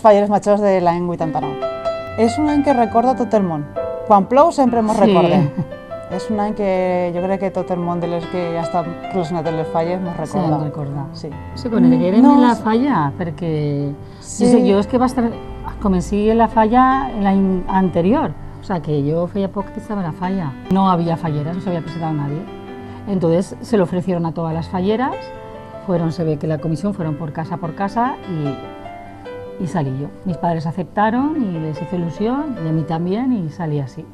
Falleres majors de l'any 89. És un any que recorda tot el món. Quan plou sempre ens recordem. És un any que jo crec que tot el món de les que ha estat relacionat amb les falles ens recorda. Sí, ens recorda. Sí. Sí, quan érem en la falla, perquè Sí. jo és que comencé la falla l'any anterior, o sea que yo feia poc que estaba en la falla. No había falleras, no se había presentado nadie. Entonces se lo ofrecieron a todas las falleras, se ve que la comisión fueron por casa y salí yo. Mis padres aceptaron y les hizo ilusión, y a mí también, y salí así.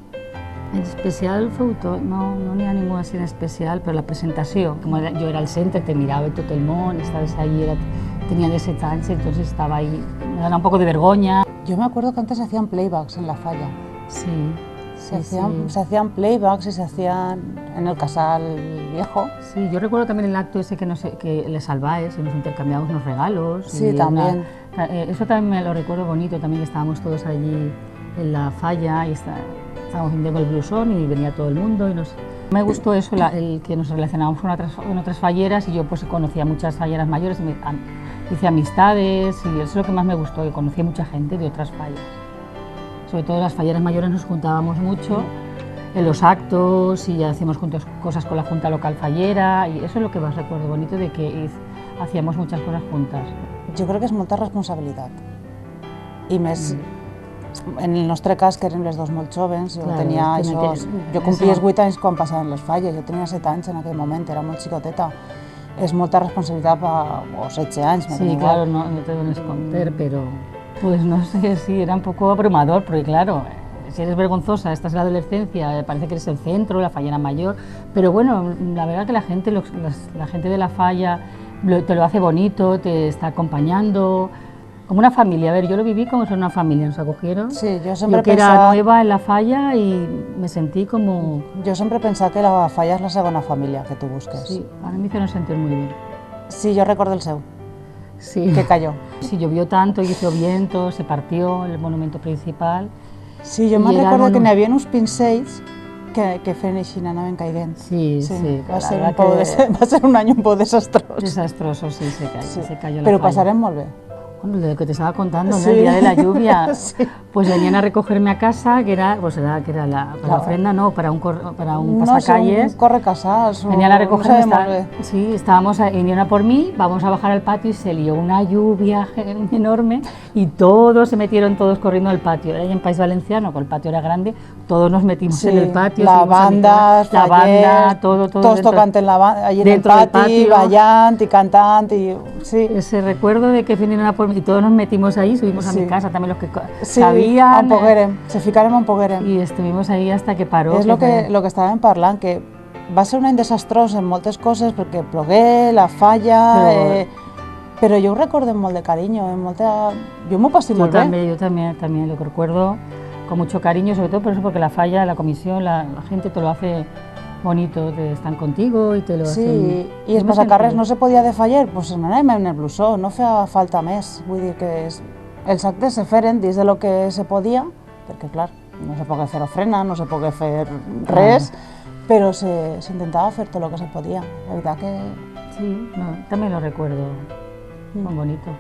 En especial fue todo, no n'hi ha ningú així en especial, però la presentació, com jo era al centre, te mirava tot el món, estaves ahí, tenía 17 anys, entonces estaba ahí, me daba un poco de vergüenza. Yo me acuerdo que antes se hacían playbacks en la falla. Sí. Se hacían playbacks y se hacían en el casal viejo. Sí, yo recuerdo también el acto ese que les salváis y nos intercambiábamos unos regalos. Sí, también. Eso también me lo recuerdo bonito, también que estábamos todos allí en la falla y estábamos viendo el blusón y venía todo el mundo. Me gustó eso, el que nos relacionábamos con otras falleras, y yo pues conocía muchas falleras mayores y hice amistades, y eso es lo que más me gustó, que conocí a mucha gente de otras fallas. Sobre todo las falleras mayores nos juntábamos mucho en los actos y hacíamos cosas con la Junta Local Fallera, y eso es lo que más recuerdo bonito, de que hacíamos muchas cosas juntas. Jo crec que és molta responsabilitat. I més, en el nostre cas, que eren les dos molt joves, jo complia els 8 anys quan passaven les falles, jo tenia 7 anys en aquell moment, era molt xicoteta. És molta responsabilitat, o 16 anys. Sí, claro, no te dones compte, pero pues no sé, sí, era un poco abrumador, porque claro, si eres vergonzosa, estás en la adolescencia, parece que eres el centro, la fallera mayor, pero bueno, la verdad que la gente de la falla te lo hace bonito, te está acompañando, como una familia. A ver, yo lo viví como si fuera una familia, nos acogieron. Sí, yo siempre que era nueva en la falla y me sentí como... Jo sempre he pensat que la falla és la segona família que tu busques. Sí, a mí me hicieron sentir muy bien. Sí, jo recordo el seu, Sí. que cayó. Sí, llovió tanto, hizo viento, se partió el monumento principal. Sí, jo me'n recordo que n'hi havia uns pincells que feien així, anaven caiguent. Sí, sí. Va ser un any un poc desastrós. Desastroso, sí, se cayó la Pero falla. pasarem molt bé. Bueno, lo que te estaba contando, ¿no? Sí. El día de la lluvia, Sí. pues venían a recogerme a casa, que era la ofrenda, no, para un pasacalles. No, un correcasals. Venían a recogerme, no sé, molt bé. sí, estábamos, vinieron a por mí, vamos a bajar al patio y se lió una lluvia enorme y todos se metieron corriendo al patio. Era ahí en País Valenciano, que el patio era grande, todos nos metimos en el patio. La banda, todo todos tocant allí en el patio, ballant y cantant. Sí. Ese recuerdo de que vinieron a por mí y todos nos metimos ahí, subimos a mi casa, también los que sabían. On poguérem, se ficarem on poguérem. Y estuvimos ahí hasta que paró. És lo que estàvem parlant, que va ser un any desastrós en moltes coses, perquè plogué, la falla, però jo ho recordo amb molt de carinyo, jo m'ho pasé molt bé. Yo también lo recuerdo con mucho cariño, sobre todo por eso, porque la falla, la comisión, la gente te lo hace bonito, están contigo y te lo hacen... Sí, i els passacarrers no se podia de faller, doncs anàvem en el blusó, no feia falta més. Vull dir que els actes se feren dins de lo que se podia, perquè clar, no se podia fer ofrena, no se podia fer res, però s'intentava fer tot el que se podia. La veritat que... Sí, no, también lo recuerdo, muy bonito.